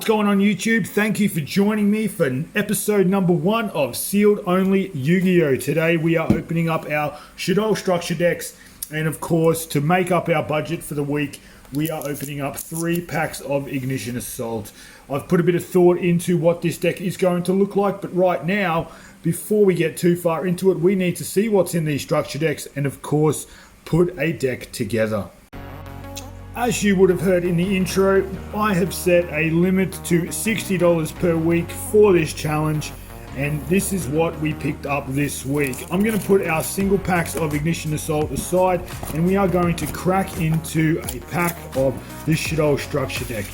going on YouTube? Thank you for joining me for episode number 1 of Sealed Only Yu-Gi-Oh! Today we are opening up our Shaddoll structure decks, and of course to make up our budget for the week we are opening up 3 packs of Ignition Assault. I've put a bit of thought into what this deck is going to look like, but right now, before we get too far into it, we need to see what's in these structure decks and of course put a deck together. As you would have heard in the intro, I have set a limit to $60 per week for this challenge, and this is what we picked up this week. I'm going to put our single packs of Ignition Assault aside, and we are going to crack into a pack of this Shaddoll structure deck.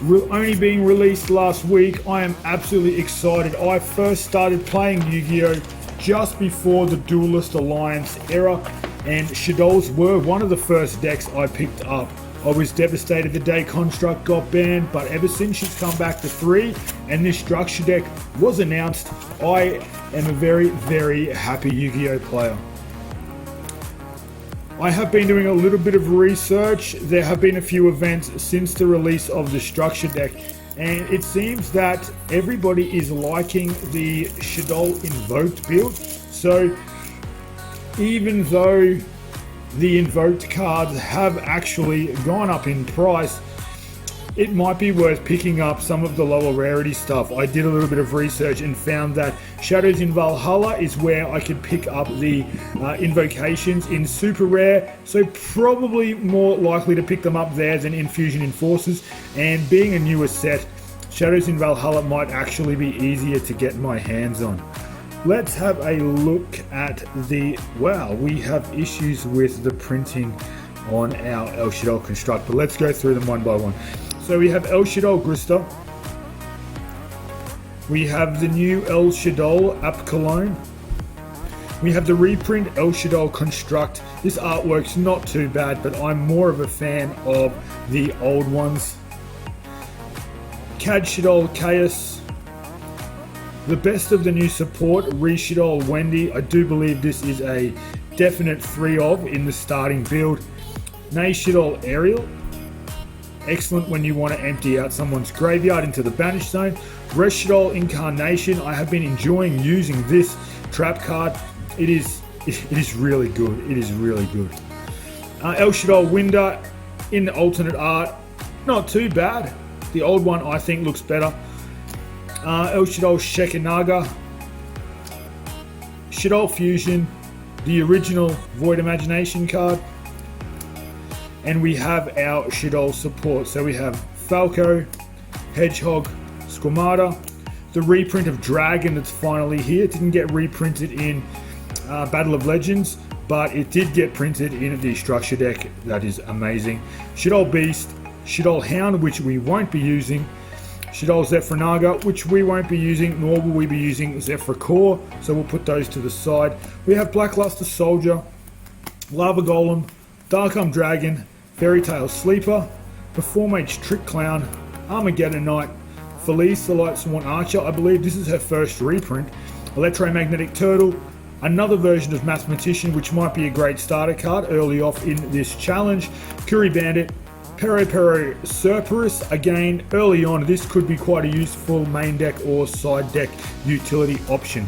Only being released last week, I am absolutely excited. I first started playing Yu-Gi-Oh! Just before the Duelist Alliance era, and Shaddolls were one of the first decks I picked up. I was devastated the day Construct got banned, but ever since she's come back to 3 and this structure deck was announced, I am a very, very happy Yu-Gi-Oh! Player. I have been doing a little bit of research. There have been a few events since the release of the structure deck, and it seems that everybody is liking the Shaddoll Invoked build. So even though the Invoked cards have actually gone up in price, it might be worth picking up some of the lower rarity stuff. I did a little bit of research and found that Shadows in Valhalla is where I could pick up the invocations in super rare, so probably more likely to pick them up there than in Fusion Enforcers, and being a newer set, Shadows in Valhalla might actually be easier to get my hands on. Let's have a look at the... Wow, we have issues with the printing on our Naelshaddoll construct, but let's go through them one by one. So we have Naelshaddoll Grista. We have the new Naelshaddoll Apkallone. We have the reprint Naelshaddoll Construct. This artwork's not too bad, but I'm more of a fan of the old ones. Qadshaddoll Keios. The best of the new support, Reeshaddoll Wendi. I do believe this is a definite 3 of in the starting build. Naelshaddoll Ariel. Excellent when you want to empty out someone's graveyard into the banish zone. Reeshaddoll Incarnation. I have been enjoying using this trap card. It is really good. It is really good. Naelshaddoll Wendi in the alternate art. Not too bad. The old one I think looks better. Naelshaddoll Shekinaga, Shaddoll Fusion, the original Void Imagination card, and we have our Shaddoll support. So we have Falco, Hedgehog, Squamata, the reprint of Dragon that's finally here. It didn't get reprinted in Battle of Legends, but it did get printed in the structure deck. That is amazing. Shaddoll Beast, Shaddoll Hound, which we won't be using, Shaddoll Zephranaga, which we won't be using, nor will we be using Zephyr Core, so we'll put those to the side. We have Blackluster Soldier, Lava Golem, Dark Dragon, Fairy Tale Sleeper, Performage Trick Clown, Armageddon Knight, Felice the Light Sworn Archer, I believe this is her first reprint, Electromagnetic Turtle, another version of Mathmatician, which might be a great starter card early off in this challenge, Curry Bandit, Pero Cerberus. Again, early on, this could be quite a useful main deck or side deck utility option.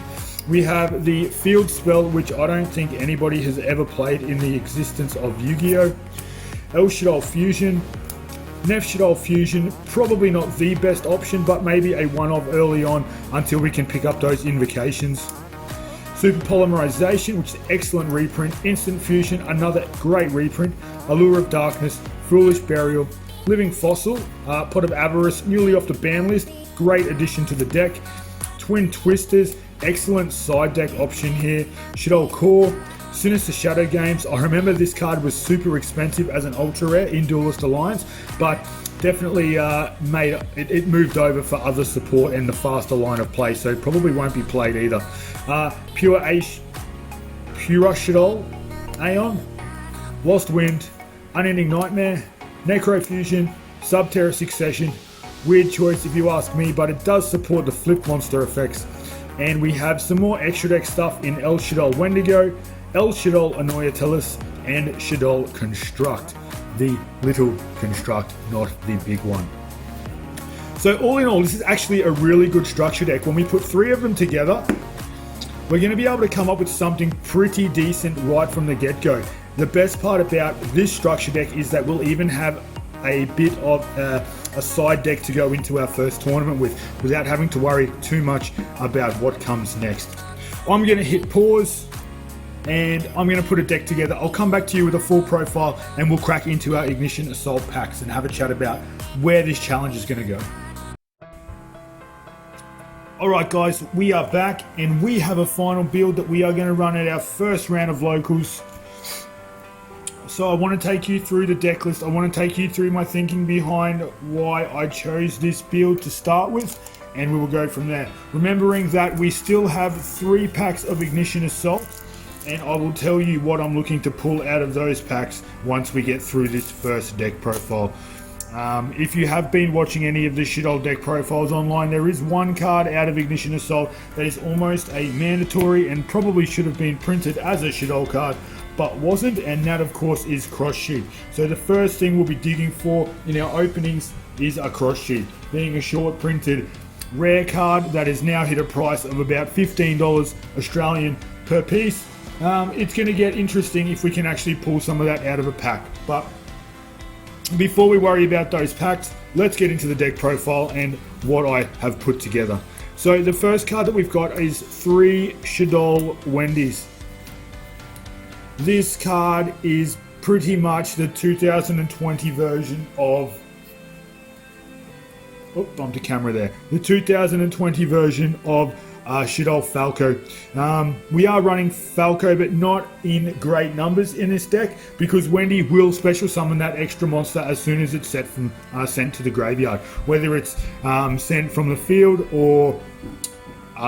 We have the Field Spell, which I don't think anybody has ever played in the existence of Yu-Gi-Oh! Naelshaddoll Fusion, Nephe-Shaddoll Fusion, probably not the best option, but maybe a one-off early on until we can pick up those invocations. Super Polymerization, which is an excellent reprint. Instant Fusion, another great reprint. Allure of Darkness, Foolish Burial, Living Fossil, Pot of Avarice, newly off the ban list, great addition to the deck. Twin Twisters, excellent side deck option here. Shaddoll Core, Sinister Shadow Games. I remember this card was super expensive as an ultra rare in Duelist Alliance, but definitely it moved over for other support and the faster line of play, so probably won't be played either. Pure Shaddoll Aeon, Lost Wind, Unending Nightmare, Necro Fusion, Subterra Succession. Weird choice if you ask me, but it does support the flip monster effects. And we have some more extra deck stuff in Naelshaddoll Wendigo, Naelshaddoll Anoyatelis, and Shaddoll Construct. The little construct, not the big one. So all in all, this is actually a really good structure deck. When we put 3 of them together, we're going to be able to come up with something pretty decent right from the get-go. The best part about this structure deck is that we'll even have a bit of a side deck to go into our first tournament with without having to worry too much about what comes next. I'm going to hit pause and I'm going to put a deck together. I'll come back to you with a full profile and we'll crack into our Ignition Assault packs and have a chat about where this challenge is going to go. Alright guys, we are back and we have a final build that we are going to run at our first round of locals. So I want to take you through the deck list. I want to take you through my thinking behind why I chose this build to start with, and we will go from there. Remembering that we still have 3 packs of Ignition Assault, and I will tell you what I'm looking to pull out of those packs once we get through this first deck profile. If you have been watching any of the Shaddoll deck profiles online, there is one card out of Ignition Assault that is almost a mandatory and probably should have been printed as a Shaddoll card, but wasn't, and that of course is Cross Sheet. So the first thing we'll be digging for in our openings is a Cross Sheet, being a short printed rare card that has now hit a price of about $15 Australian per piece. It's going to get interesting if we can actually pull some of that out of a pack. But before we worry about those packs, let's get into the deck profile and what I have put together. So the first card that we've got is 3 Shaddoll Wendis. This card is pretty much the 2020 version of... Oh, bumped the camera there. The 2020 version of Shaddoll Falco. We are running Falco, but not in great numbers in this deck because Wendi will special summon that extra monster as soon as it's sent to the graveyard. Whether it's sent from the field or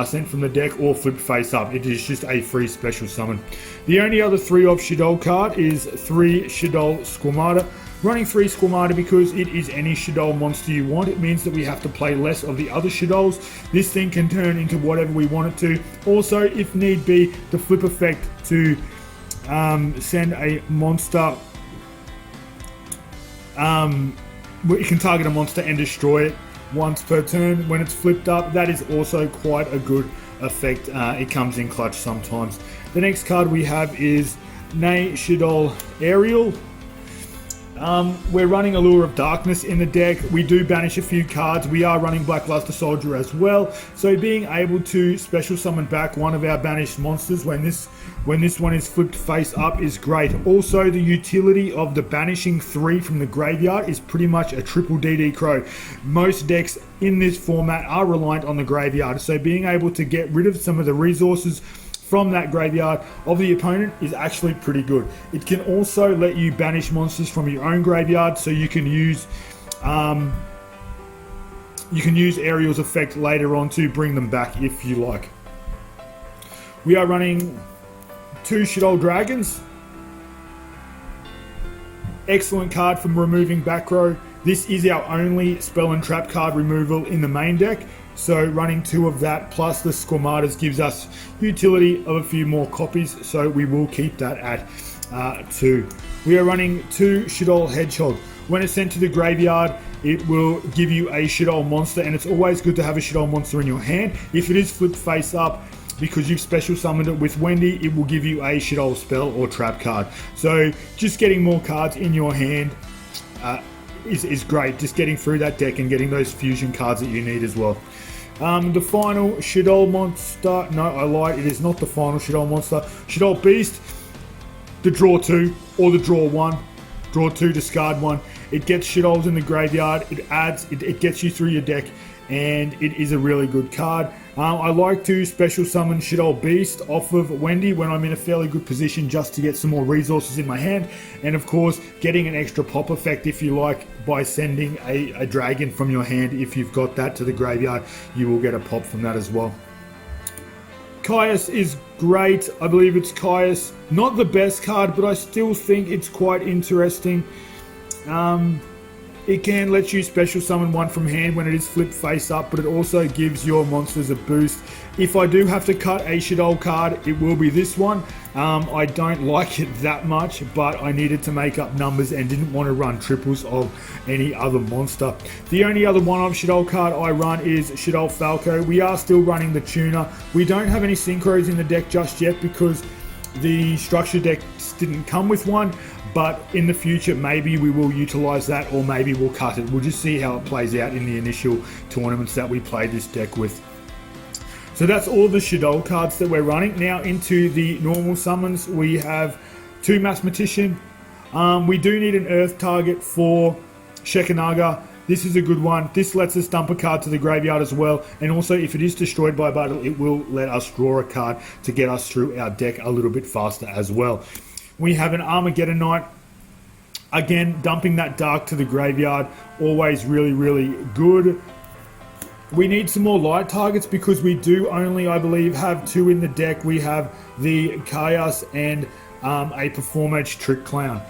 sent from the deck or flipped face up. It is just a free special summon. The only other 3 of Shaddoll card is 3 Shaddoll Squamata. Running 3 Squamata because it is any Shaddoll monster you want. It means that we have to play less of the other Shadolls. This thing can turn into whatever we want it to. Also, if need be, the flip effect to send a monster. It can target a monster and destroy it once per turn when it's flipped up. That is also quite a good effect. It comes in clutch sometimes. The next card we have is Naelshaddoll Ariel. We're running Allure of Darkness in the deck. We do banish a few cards. We are running Blackluster Soldier as well. So being able to special summon back one of our banished monsters when this one is flipped face up is great. Also, the utility of the banishing 3 from the graveyard is pretty much a triple DD Crow. Most decks in this format are reliant on the graveyard. So being able to get rid of some of the resources from that graveyard of the opponent is actually pretty good. It can also let you banish monsters from your own graveyard, so you can use Ariel's effect later on to bring them back if you like. We are running 2 Shaddoll Dragons. Excellent card from removing back row. This is our only spell and trap card removal in the main deck. So running 2 of that plus the Squamatas gives us utility of a few more copies. So we will keep that at 2. We are running 2 Shaddoll Hedgehog. When it's sent to the graveyard, it will give you a Shaddoll monster, and it's always good to have a Shaddoll monster in your hand. If it is flipped face up, because you've special summoned it with Wendi, it will give you a Shaddoll spell or trap card. So just getting more cards in your hand is great. Just getting through that deck and getting those fusion cards that you need as well. The final Shaddoll monster, no, I lied, it is not the final Shaddoll monster. Shaddoll Beast, the draw 2 or the draw 1. Draw 2, discard 1. It gets Shadolls in the graveyard, it gets you through your deck, and it is a really good card. I like to special summon Shaddoll Beast off of Wendi when I'm in a fairly good position just to get some more resources in my hand, and of course getting an extra pop effect if you like by sending a dragon from your hand. If you've got that to the graveyard, you will get a pop from that as well. Keios is great. I believe it's Keios. Not the best card, but I still think it's quite interesting. it can let you special summon one from hand when it is flipped face up, but it also gives your monsters a boost. If I do have to cut a Shaddoll card, it will be this one. I don't like it that much, but I needed to make up numbers and didn't want to run triples of any other monster. The only other one-off Shaddoll card I run is Shaddoll Falco. We are still running the tuner. We don't have any synchros in the deck just yet because the structure decks didn't come with one, but in the future maybe we will utilize that, or maybe we'll cut it. We'll just see how it plays out in the initial tournaments that we play this deck with. So that's all the Shaddoll cards that we're running. Now into the normal summons, we have 2 Mathmatician. We do need an Earth target for Shekinaga. This is a good one. This lets us dump a card to the graveyard as well. And also, if it is destroyed by battle, it will let us draw a card to get us through our deck a little bit faster as well. We have an Armageddon Knight. Again, dumping that dark to the graveyard. Always really, really good. We need some more light targets because we do only, I believe, have 2 in the deck. We have the Keios and a Performage Trick Clown.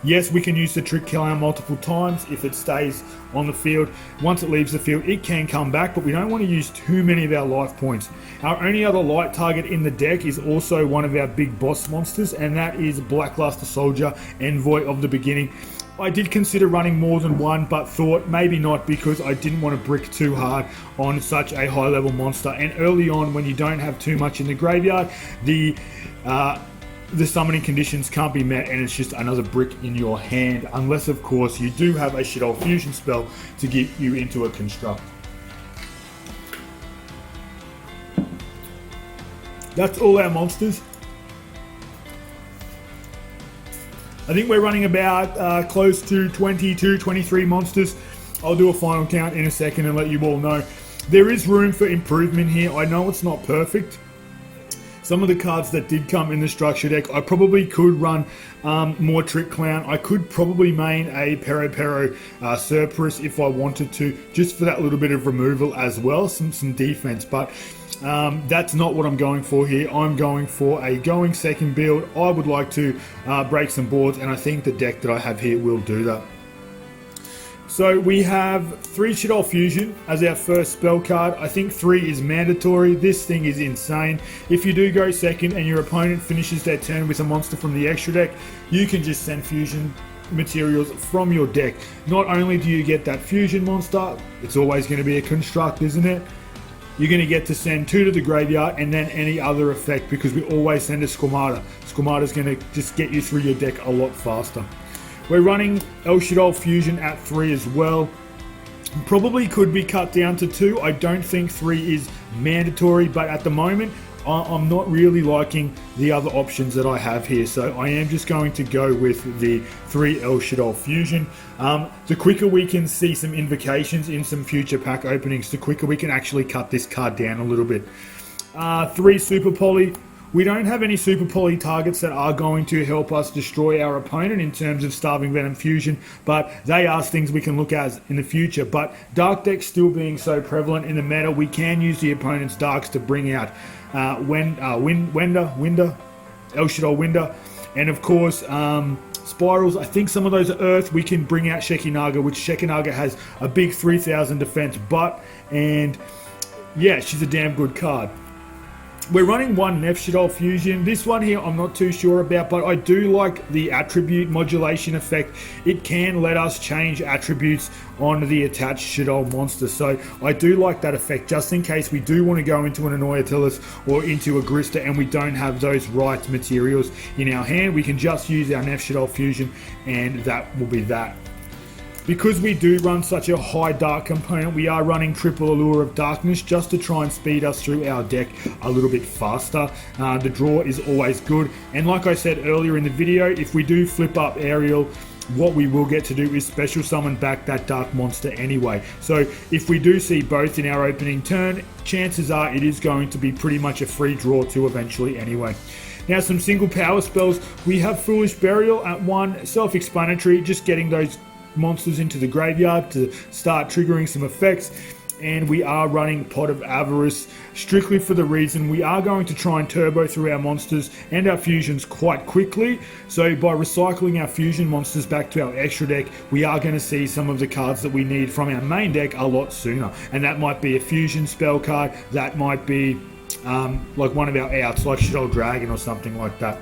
Yes, we can use the Trick Clown multiple times if it stays on the field. Once it leaves the field, it can come back, but we don't want to use too many of our life points. Our only other light target in the deck is also one of our big boss monsters, and that is Blackluster Soldier, Envoy of the Beginning. I did consider running more than one, but thought maybe not because I didn't want to brick too hard on such a high level monster. And early on, when you don't have too much in the graveyard, the summoning conditions can't be met, and it's just another brick in your hand, unless of course you do have a Shaddoll Fusion spell to get you into a construct. That's all our monsters. I think we're running about close to 22, 23 monsters. I'll do a final count in a second and let you all know. There is room for improvement here. I know it's not perfect. Some of the cards that did come in the structure deck, I probably could run more Trick Clown. I could probably main a Pero Cerberus if I wanted to, just for that little bit of removal as well, some defense. But that's not what I'm going for here. I'm going for a going second build. I would like to break some boards, and I think the deck that I have here will do that. So we have 3 Shaddoll Fusion as our first spell card. I think 3 is mandatory. This thing is insane. If you do go second and your opponent finishes their turn with a monster from the extra deck, you can just send fusion materials from your deck. Not only do you get that fusion monster, it's always going to be a construct, isn't it? You're going to get to send 2 to the graveyard and then any other effect, because we always send a Squamata. Squamata's going to just get you through your deck a lot faster. We're running Naelshaddoll Fusion at 3 as well. Probably could be cut down to 2. I don't think 3 is mandatory, but at the moment I'm not really liking the other options that I have here, so I am just going to go with the 3 Naelshaddoll Fusion. The quicker we can see some invocations in some future pack openings, the quicker we can actually cut this card down a little bit. 3 Super Poly. We don't have any Super Poly targets that are going to help us destroy our opponent in terms of Starving Venom Fusion, but they are things we can look at in the future. But Dark decks still being so prevalent in the meta, we can use the opponent's Darks to bring out Naelshaddoll Wendi, and of course Spirals. I think some of those are Earth. We can bring out Shekinaga, which Shekinaga has a big 3000 defense butt, and yeah, she's a damn good card. We're running 1 Nephe-Shaddoll Fusion. This one here I'm not too sure about, but I do like the attribute modulation effect. It can let us change attributes on the attached Shaddoll monster, so I do like that effect, just in case we do want to go into an Annoyatelis or into a Grista and we don't have those right materials in our hand. We can just use our Nephe-Shaddoll Fusion and that will be that. Because we do run such a high dark component, we are running triple Allure of Darkness just to try and speed us through our deck a little bit faster. The draw is always good, and like I said earlier in the video, if we do flip up Ariel, what we will get to do is special summon back that dark monster anyway. So if we do see both in our opening turn, chances are it is going to be pretty much a free draw too eventually anyway. Now some single power spells. We have Foolish Burial at 1, self-explanatory, just getting those monsters into the graveyard to start triggering some effects. and we are running Pot of Avarice strictly for the reason we are going to try and turbo through our monsters and our fusions quite quickly. So by recycling our fusion monsters back to our extra deck, we are going to see some of the cards that we need from our main deck a lot sooner. And that might be a fusion spell card, that might be like one of our outs, like Shaddoll Dragon or something like that.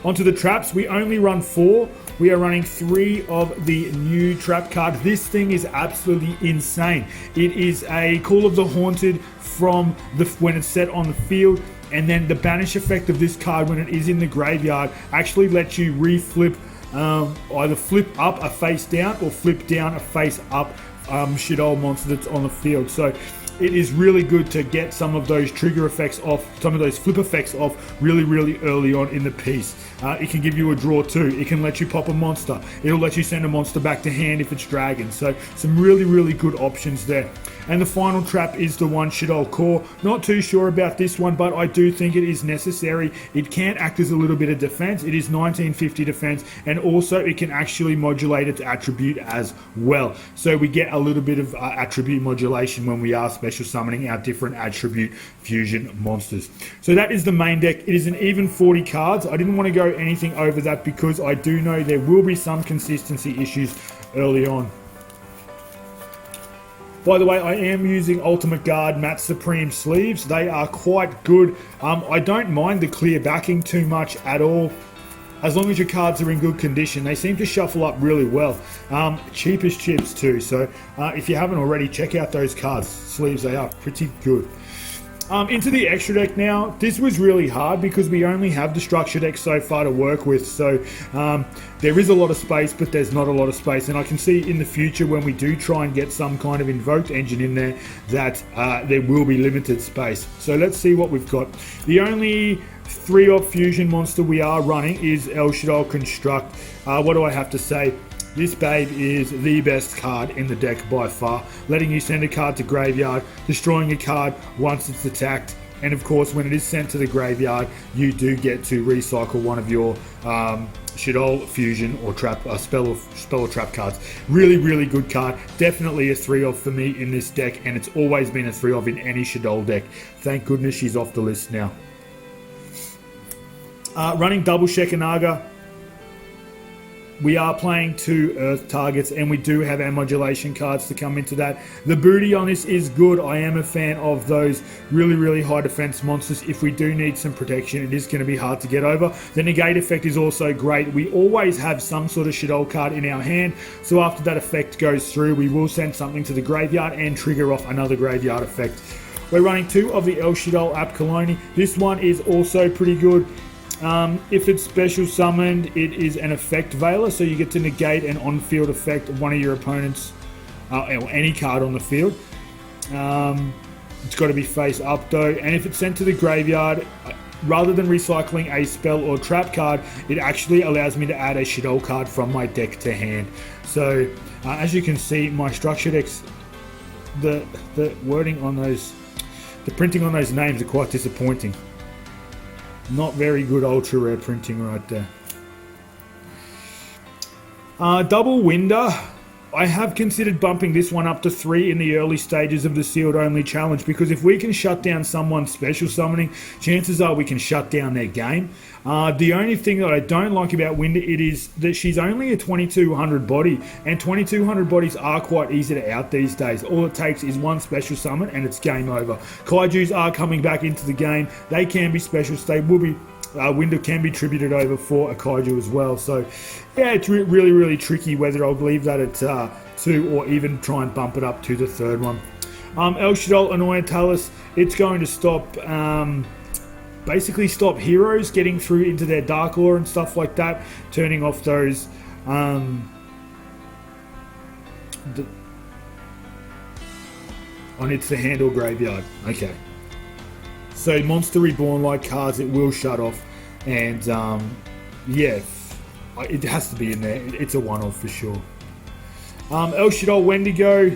Onto the traps, we only run 4. We are running 3 of the new trap cards. This thing is absolutely insane. It is a Call of the Haunted from when it's set on the field, and then the banish effect of this card when it is in the graveyard actually lets you reflip, either flip up a face down or flip down a face up Shaddoll monster that's on the field. So it is really good to get some of those trigger effects off, some of those flip effects off really early on in the piece. It can give you a draw too. It can let you pop a monster. It'll let you send a monster back to hand if it's dragon. So some really good options there. And the final trap is the one Shaddoll Core. Not too sure about this one, but I do think it is necessary. It can act as a little bit of defense. It is 1950 defense, and also it can actually modulate its attribute as well. So we get a little bit of attribute modulation when we are special summoning our different attribute fusion monsters. So that is the main deck. It is an even 40 cards. I didn't want to go anything over that because I do know there will be some consistency issues early on. By the way, I am using Ultimate Guard Matte Supreme sleeves. They are quite good. I don't mind the clear backing too much at all, as long as your cards are in good condition. They seem to shuffle up really well. Cheap as chips too, so if you haven't already, check out those cards. Sleeves, they are pretty good. Into the extra deck now. This was really hard because we only have the structure deck so far to work with, so there is a lot of space, but there's not a lot of space, and I can see in the future when we do try and get some kind of invoked engine in there that there will be limited space. So let's see what we've got. The only 3-op fusion monster we are running is Naelshaddoll Construct. What do I have to say? This babe is the best card in the deck by far, letting you send a card to graveyard, destroying a card once it's attacked, and of course when it is sent to the graveyard, you do get to recycle one of your Shaddoll Fusion or trap, spell or trap cards. Really good card. Definitely a 3-off for me in this deck, and it's always been a 3-off in any Shaddoll deck. Thank goodness she's off the list now. Running double Shekanaga. We are playing 2 Earth targets, and we do have our modulation cards to come into that. The booty on this is good. I am a fan of those really high defense monsters. If we do need some protection, it is going to be hard to get over. The negate effect is also great. We always have some sort of Shaddoll card in our hand, so after that effect goes through, we will send something to the graveyard and trigger off another graveyard effect. We're running 2 of the Naelshaddoll Apkaloni. This one is also pretty good. If it's special summoned, it is an effect veiler, so you get to negate an on-field effect of one of your opponents, or any card on the field. It's got to be face up though, and if it's sent to the graveyard, rather than recycling a spell or trap card, it actually allows me to add a Shaddoll card from my deck to hand. So as you can see, my structure decks, the wording on those, the printing on those names are quite disappointing. Not very good ultra rare printing right there. Double Winder. I have considered bumping this one up to 3 in the early stages of the sealed only challenge, because if we can shut down someone's special summoning, chances are we can shut down their game. The only thing that I don't like about Winder, it is that she's only a 2200 body, and 2200 bodies are quite easy to out these days. All it takes is one special summon and it's game over. Kaijus are coming back into the game. They can be specials. They will be Winder can be tributed over for a Kaiju as well. So yeah, it's really tricky whether I'll leave that at 2 or even try and bump it up to the 3rd one. Naelshaddoll Ariel, it's going to stop, basically stop heroes getting through into their Dark Lore and stuff like that, turning off those on its the hand or graveyard. Okay. So Monster Reborn like cards, it will shut off, and yeah, it has to be in there. It's a one-off for sure. Naelshaddoll Wendigo,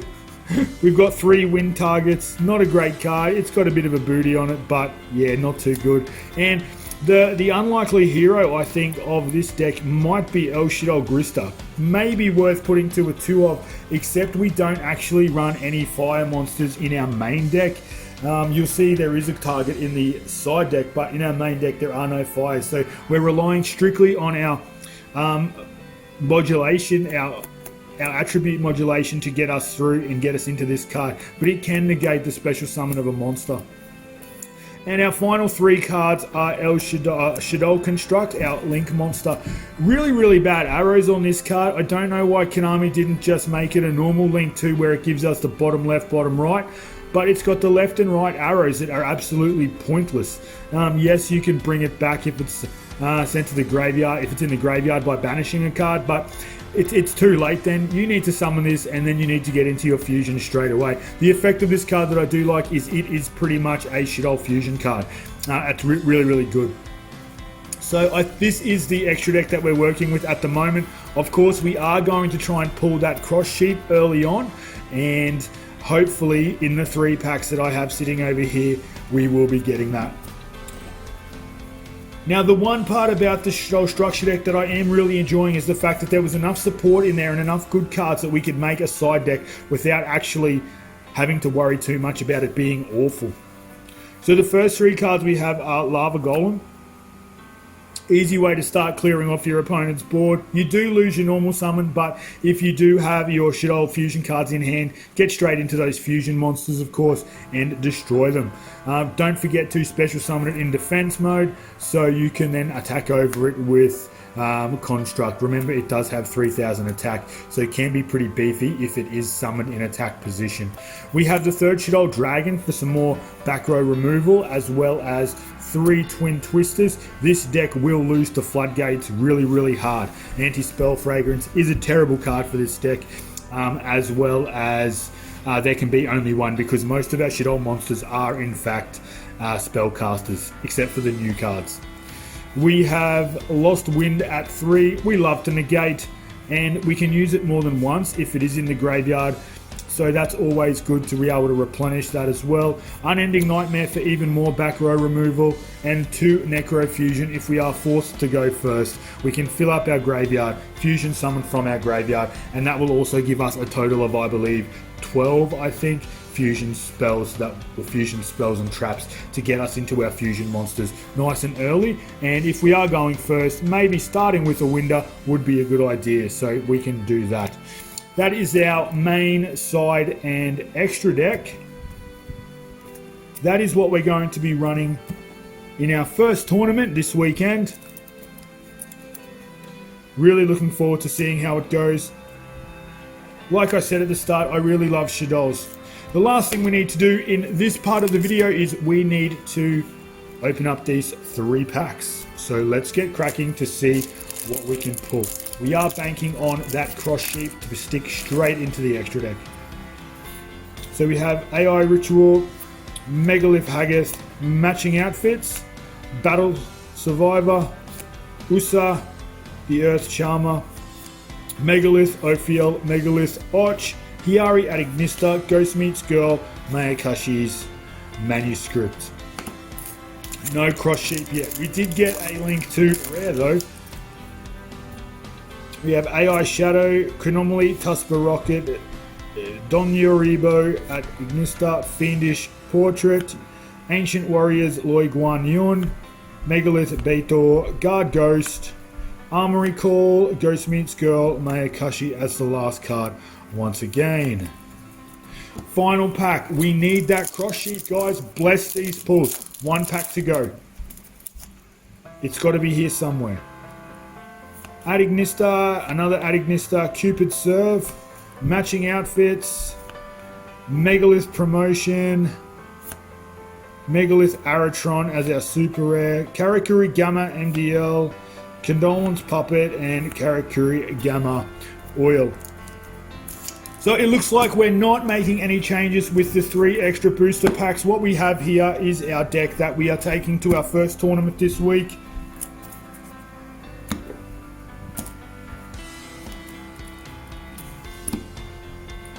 we've got 3 win targets. Not a great card. It's got a bit of a booty on it, but yeah, not too good. And The unlikely hero, I think, of this deck might be Shaddoll Grista. Maybe worth putting to a 2 of, except we don't actually run any fire monsters in our main deck. You'll see there is a target in the side deck, but in our main deck there are no fires. So we're relying strictly on our modulation, our attribute modulation to get us through and get us into this card. But it can negate the special summon of a monster. And our final 3 cards are Shaddoll Construct, our Link monster. Really, really bad arrows on this card. I don't know why Konami didn't just make it a normal Link 2 where it gives us the bottom left, bottom right. But it's got the left and right arrows that are absolutely pointless. Yes, you can bring it back if it's sent to the graveyard, if it's in the graveyard by banishing a card, but it's too late then. You need to summon this and then you need to get into your fusion straight away. The effect of this card that I do like is it is pretty much a Shaddoll Fusion card. It's really, really good. So this is the extra deck that we're working with at the moment. Of course, we are going to try and pull that cross sheet early on, and hopefully in the 3 packs that I have sitting over here, we will be getting that. Now, the one part about the Shaddoll structure deck that I am really enjoying is the fact that there was enough support in there and enough good cards that we could make a side deck without actually having to worry too much about it being awful. So the first 3 cards we have are Lava Golem. Easy way to start clearing off your opponent's board. You do lose your normal summon, but if you do have your Shaddoll Fusion cards in hand, get straight into those Fusion monsters, of course, and destroy them. Don't forget to special summon it in defense mode, so you can then attack over it with Construct. Remember, it does have 3000 attack, so it can be pretty beefy if it is summoned in attack position. We have the 3rd Shaddoll Dragon for some more back row removal, as well as 3 Twin Twisters. This deck will lose to Floodgates really, really hard. Anti-Spell Fragrance is a terrible card for this deck, as well as there can be only one, because most of our Shaddoll monsters are in fact spellcasters, except for the new cards. We have Lost Wind at 3. We love to negate, and we can use it more than once if it is in the graveyard. So that's always good to be able to replenish that as well. Unending Nightmare for even more back row removal, and 2 Necro Fusion if we are forced to go first. We can fill up our graveyard, fusion summon from our graveyard, and that will also give us a total of, I believe, 12, fusion spells and traps to get us into our fusion monsters nice and early. And if we are going first, maybe starting with a Winder would be a good idea, so we can do that. That is our main side and extra deck. That is what we're going to be running in our first tournament this weekend. Really looking forward to seeing how it goes. Like I said at the start, I really love Shaddolls. The last thing we need to do in this part of the video is we need to open up these 3 packs. So let's get cracking to see what we can pull. We are banking on that cross sheep to stick straight into the extra deck. So we have AI Ritual, Megalith Haggith, matching outfits, Battle Survivor, Usa, the Earth Charmer, Megalith Ophiel, Megalith Och, Hiari Adignista, Ghost Meets Girl, Mayakashi's Manuscript. No cross sheep yet. We did get a Link 2 rare though. We have AI Shadow, Chronomaly, Tusper Rocket, Don Yoribo at Ignista, Fiendish Portrait, Ancient Warriors, Loi Guan Yun, Megalith Beitor, Guard Ghost, Armory Call, Ghost Meets Girl, Mayakashi as the last card once again. Final pack. We need that cross sheet, guys. Bless these pulls. 1 pack to go. It's got to be here somewhere. Adignista, another Adignista, Cupid Serve, matching outfits, Megalith Promotion, Megalith Aratron as our super rare, Karakuri Gamma MDL, Condolence Puppet, and Karakuri Gamma Oil. So it looks like we're not making any changes with the 3 extra booster packs. What we have here is our deck that we are taking to our first tournament this week.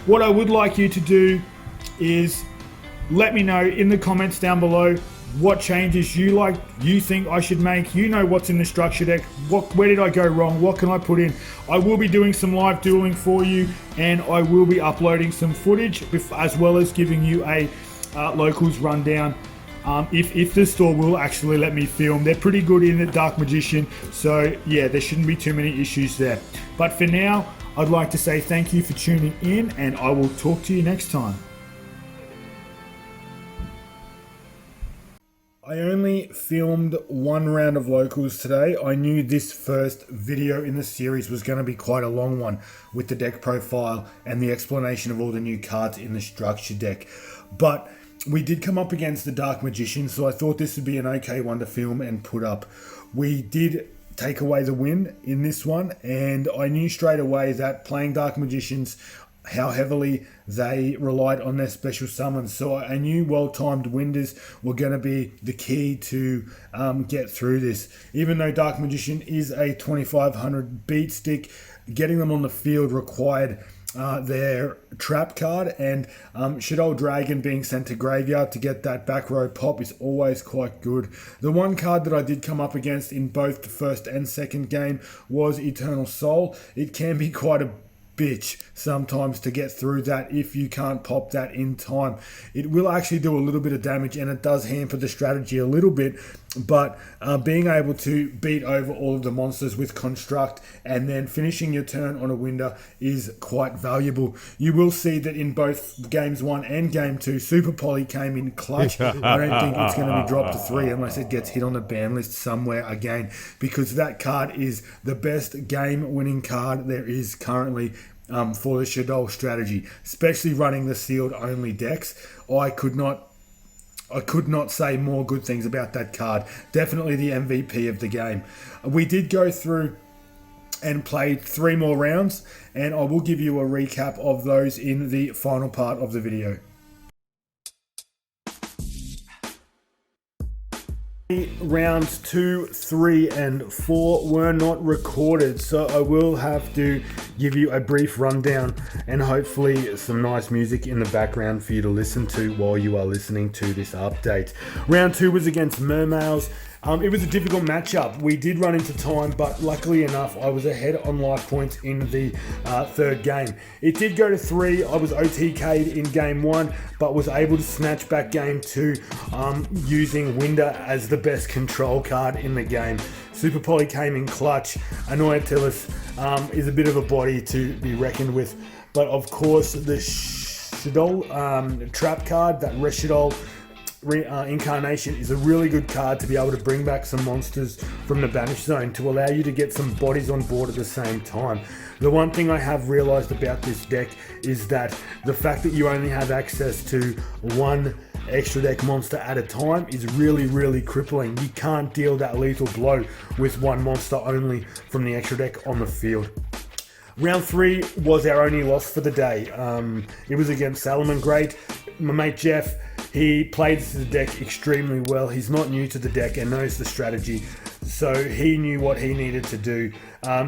What I would like you to do is let me know in the comments down below what changes you think I should make. You know what's in the structure deck, where did I go wrong, what can I put in. I will be doing some live dueling for you, and I will be uploading some footage as well as giving you a locals rundown. If the store will actually let me film. They're pretty good in the Dark Magician, so yeah, there shouldn't be too many issues there. But for now, I'd like to say thank you for tuning in, and I will talk to you next time. I only filmed one round of locals today. I knew this first video in the series was going to be quite a long one with the deck profile and the explanation of all the new cards in the structure deck. But we did come up against the Dark Magician, so I thought this would be an okay one to film and put up. We did take away the win in this one, and I knew straight away that playing Dark Magicians, how heavily they relied on their special summons. So I knew well-timed winders were going to be the key to get through this. Even though Dark Magician is a 2500 beat stick, getting them on the field required their trap card, and Shaddoll Dragon being sent to graveyard to get that back row pop is always quite good. The one card that I did come up against in both the first and second game was Eternal Soul. It can be quite a bitch sometimes to get through that if you can't pop that in time. It will actually do a little bit of damage, and it does hamper the strategy a little bit, but being able to beat over all of the monsters with Construct and then finishing your turn on a winder is quite valuable. You will see that in both games 1 and game 2, Super Poly came in clutch. I don't think it's going to be dropped to 3 unless it gets hit on the ban list somewhere again, because that card is the best game winning card there is currently for the Shaddoll strategy, especially running the sealed only decks. I could not say more good things about that card. Definitely the MVP of the game. We did go through and played 3 more rounds, and I will give you a recap of those in the final part of the video. Rounds 2, 3, and 4 were not recorded, so I will have to give you a brief rundown and hopefully some nice music in the background for you to listen to while you are listening to this update. Round 2 was against Mermails. It was a difficult matchup. We did run into time, but luckily enough, I was ahead on life points in the third game. It did go to 3. I was OTK'd in game 1, but was able to snatch back game 2 using Winder as the best control card in the game. Super Poly came in clutch. Annoyatelis is a bit of a body to be reckoned with, but of course the Shaddoll trap card, that Reeshaddoll Incarnation, is a really good card to be able to bring back some monsters from the banish zone to allow you to get some bodies on board at the same time. The one thing I have realized about this deck is that the fact that you only have access to one extra deck monster at a time is really crippling. You can't deal that lethal blow with one monster only from the extra deck on the field. Round 3 was our only loss for the day. It was against Salamangreat. My mate Jeff, he played the deck extremely well. He's not new to the deck and knows the strategy, so he knew what he needed to do.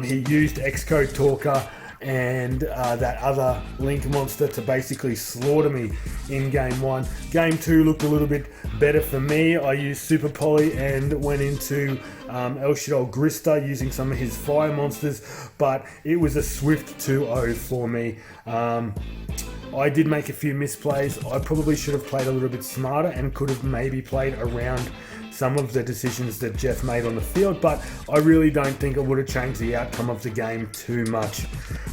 He used Xcode Talker and that other Link monster to basically slaughter me in game 1. Game 2 looked a little bit better for me. I used Super Poly and went into Naelshaddoll Grista using some of his fire monsters, but it was a swift 2-0 for me. I did make a few misplays. I probably should have played a little bit smarter and could have maybe played around some of the decisions that Jeff made on the field, but I really don't think it would have changed the outcome of the game too much.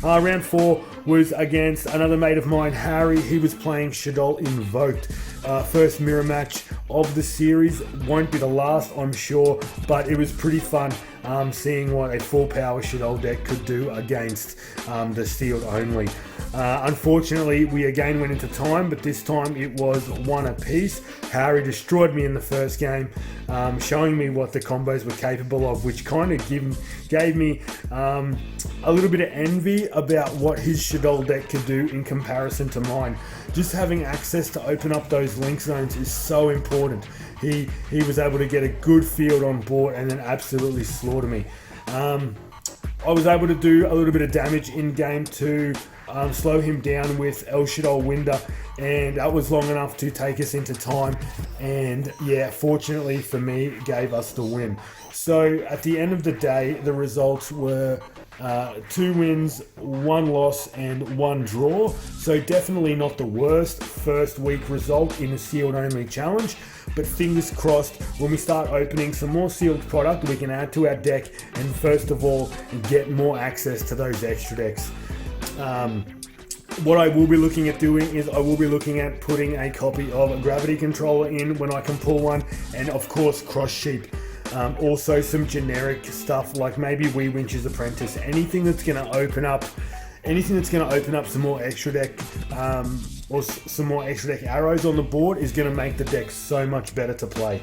Round 4 was against another mate of mine, Harry. He was playing Shaddoll Invoked. First mirror match of the series. Won't be the last, I'm sure, but it was pretty fun seeing what a full power Shaddoll deck could do against the sealed only. Unfortunately, we again went into time, but this time it was 1 apiece. Harry destroyed me in the first game, showing me what the combos were capable of, which kind of gave me a little bit of envy about what his Shaddoll deck could do in comparison to mine. Just having access to open up those link zones is so important. He was able to get a good field on board and then absolutely slaughter me. I was able to do a little bit of damage in game 2 slow him down with Naelshaddoll Wendi, and that was long enough to take us into time, and yeah, fortunately for me, it gave us the win. So at the end of the day, the results were 2 wins, 1 loss, and 1 draw. So definitely not the worst first week result in a sealed only challenge. But fingers crossed, when we start opening some more sealed product, we can add to our deck and first of all, get more access to those extra decks. What I will be looking at doing is I will be looking at putting a copy of a Gravity Controller in when I can pull one, and of course Cross Sheep. Also some generic stuff like maybe Wee Winch's Apprentice, anything that's going to open up some more extra deck or some more extra deck arrows on the board is going to make the deck so much better to play.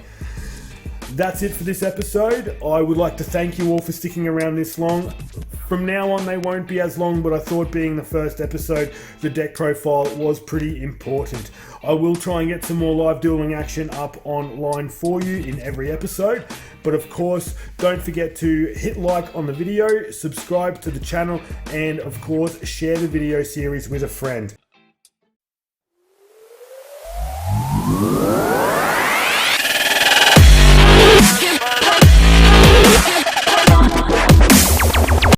That's it for this episode. I would like to thank you all for sticking around this long. From now on, they won't be as long, but I thought being the first episode, the deck profile was pretty important. I will try and get some more live dueling action up online for you in every episode. But of course, don't forget to hit like on the video, subscribe to the channel, and of course, share the video series with a friend.